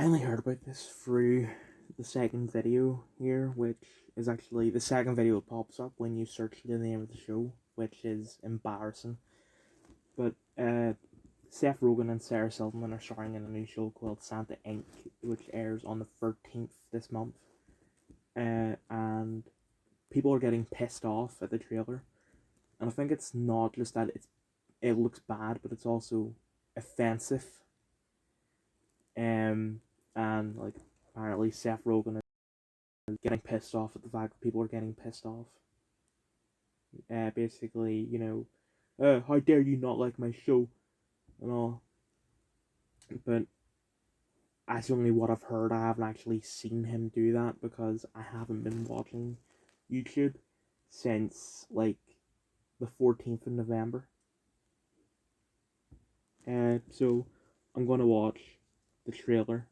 I only heard about this through the second video here, which is actually the second video that pops up when you search the name of the show, which is embarrassing. But Seth Rogen and Sarah Silverman are starring in a new show called Santa Inc., which airs on the 13th this month. And people are getting pissed off at the trailer. And I think it's not just that it looks bad, but it's also offensive. And like apparently Seth Rogen is getting pissed off at the fact that people are getting pissed off. Basically, how dare you not like my show and all. But that's only what I've heard. I haven't actually seen him do that because I haven't been watching YouTube since like the 14th of November. So I'm gonna watch the trailer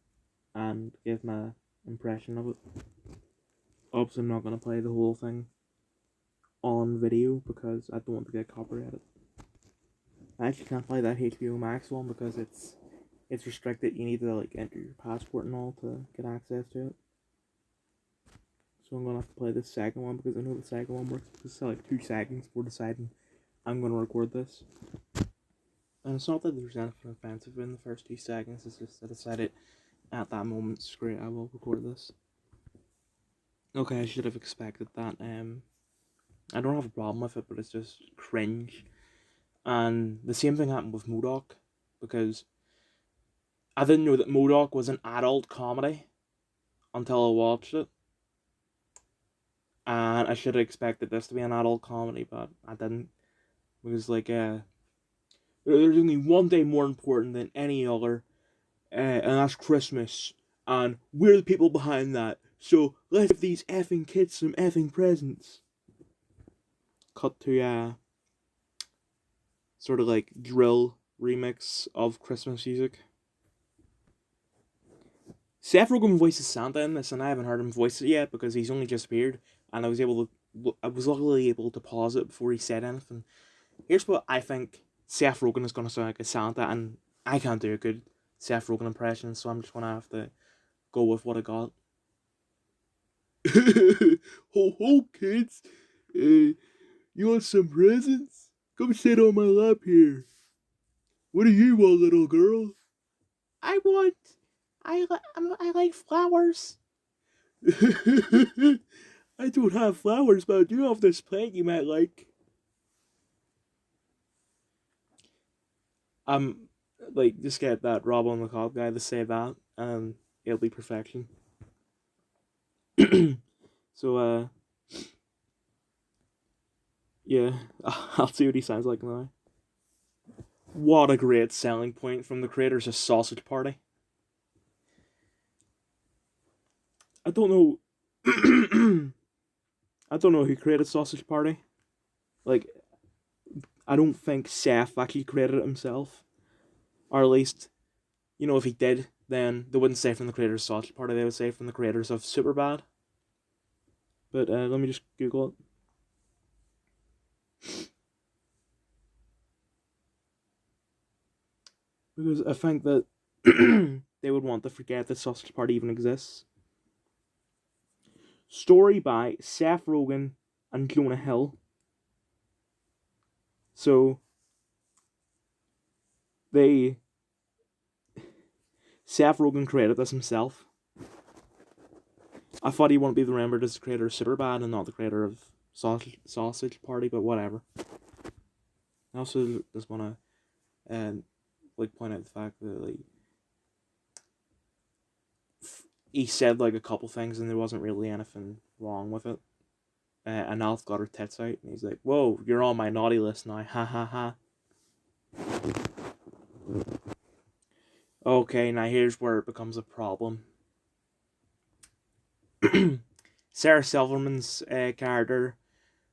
and give my impression of it. Obviously, I'm not gonna play the whole thing on video because I don't want to get copyrighted. I actually can't play that HBO Max one because it's restricted. You need to like enter your passport and all to get access to it. So I'm gonna have to play the second one because I know the second one works. It's like 2 seconds before deciding I'm gonna record this. And it's not that there's anything offensive in the first 2 seconds. It's just I decided at that moment, screw it, I will record this. Okay, I should have expected that. I don't have a problem with it, but it's just cringe. And the same thing happened with MODOK, because I didn't know that MODOK was an adult comedy until I watched it. And I should have expected this to be an adult comedy, but I didn't. Because, there's only one day more important than any other, and that's Christmas. And we're the people behind that. So let's give these effing kids some effing presents. Cut to sort of like drill remix of Christmas music. Seth Rogen voices Santa in this, and I haven't heard him voice it yet because he's only just appeared, and I was luckily able to pause it before he said anything. Here's what I think Seth Rogen is gonna sound like as Santa, and I can't do a good Seth Rogen impression, so I'm just gonna have to go with what I got. Ho ho, kids! You want some presents? Come sit on my lap here. What do you want, little girl? I like flowers. I don't have flowers, but I do have this plant you might like. Just get that Rob on the Cob guy to say that, and it'll be perfection. So, yeah, I'll see what he sounds like now. What a great selling point from the creators of Sausage Party. I don't know. I don't know who created Sausage Party. Like, I don't think Seth actually created it himself. Or at least, if he did, then they wouldn't say from the creators of Sausage Party, they would say from the creators of Superbad. But let me just Google it. Because I think that they would want to forget that Sausage Party even exists. Story by Seth Rogen and Jonah Hill. So, Seth Rogen created this himself. I thought he wouldn't be remembered as the creator of Superbad and not the creator of Sausage Party, but whatever. I also just want to point out the fact that he said a couple things and there wasn't really anything wrong with it. And Alf got her tits out and he's like, "Whoa, you're on my naughty list now, ha ha ha." Okay, now here's where it becomes a problem. Sarah Silverman's character,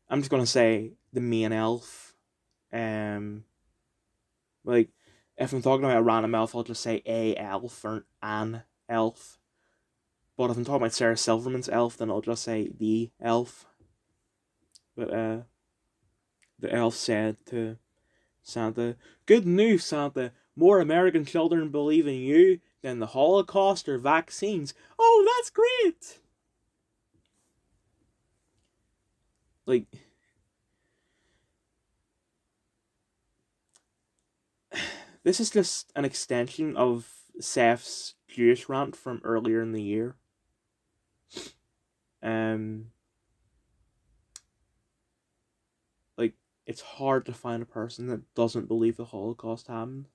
I'm just gonna say the main elf. If I'm talking about a random elf, I'll just say a elf or an elf. But if I'm talking about Sarah Silverman's elf, then I'll just say the elf. But the elf said to Santa, "Good news, Santa. More American children believe in you then the Holocaust or vaccines. Oh, that's great! Like, this is just an extension of Seth's Jewish rant from earlier in the year. Like, it's hard to find a person that doesn't believe the Holocaust happened,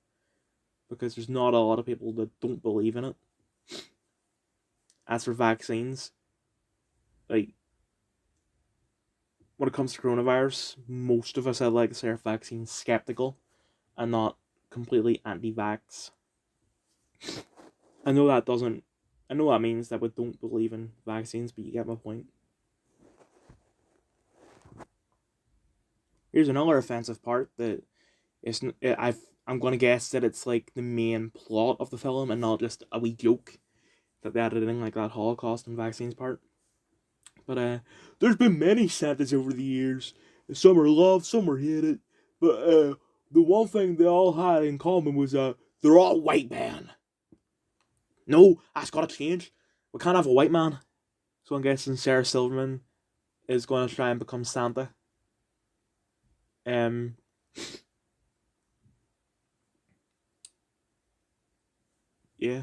because there's not a lot of people that don't believe in it. As for vaccines, like, when it comes to coronavirus, most of us, I'd like to say, are vaccine skeptical and not completely anti-vax. I know that means that we don't believe in vaccines, but you get my point. Here's another offensive part that I'm gonna guess that it's like the main plot of the film and not just a wee joke that they added in, like that Holocaust and vaccines part. But there's been many Santas over the years. Some are loved, some are hated. But the one thing they all had in common was they're all white men. No, that's gotta change. We can't have a white man. So I'm guessing Sarah Silverman is going to try and become Santa. Um, yeah.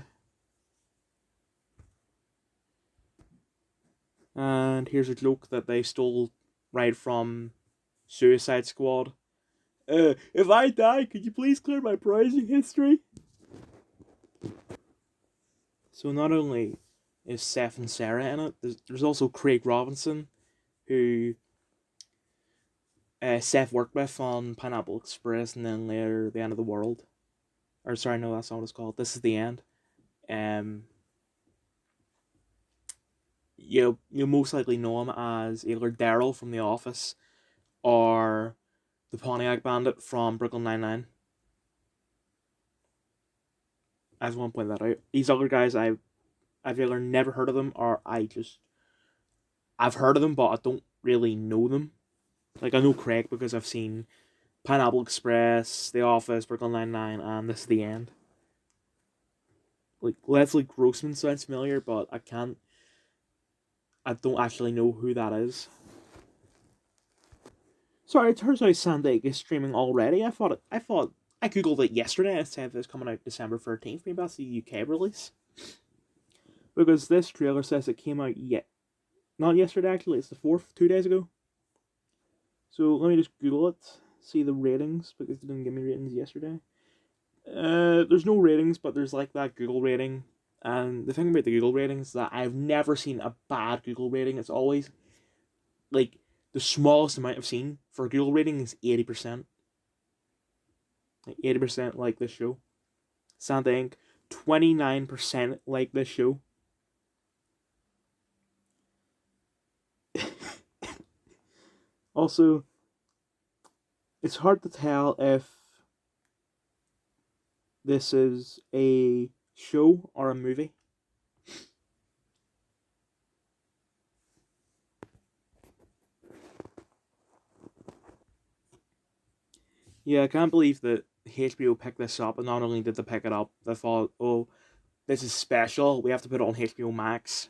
And here's a joke that they stole right from Suicide Squad. If I die, could you please clear my browsing history? So not only is Seth and Sarah in it, there's also Craig Robinson, who Seth worked with on Pineapple Express and then later The End of the World. Or sorry, no, that's not what it's called. This is the End. You'll most likely know him as either Daryl from The Office or the Pontiac Bandit from Brooklyn Nine-Nine. I just want to point that out. These other guys, I've either never heard of them or I've heard of them, but I don't really know them. Like, I know Craig because I've seen Pineapple Express, The Office, Brooklyn Nine-Nine, and This is the End. Like, Leslie Grossman sounds familiar, but I don't actually know who that is. Sorry, it turns out Sandig is streaming already. I thought I googled it yesterday. It said it was coming out December 13th. Maybe that's the UK release. Because this trailer says it came out not yesterday actually. It's the 4th, 2 days ago. So let me just Google it, see the ratings, because they didn't give me ratings yesterday. There's no ratings, but there's like that Google rating. And the thing about the Google ratings is that I've never seen a bad Google rating. It's always like the smallest amount I've seen for a Google rating is 80%. Like 80% like this show. Santa Inc. 29% like this show. Also, it's hard to tell if this is a show or a movie. Yeah, I can't believe that HBO picked this up, and not only did they pick it up, they thought, oh, this is special, we have to put it on HBO Max.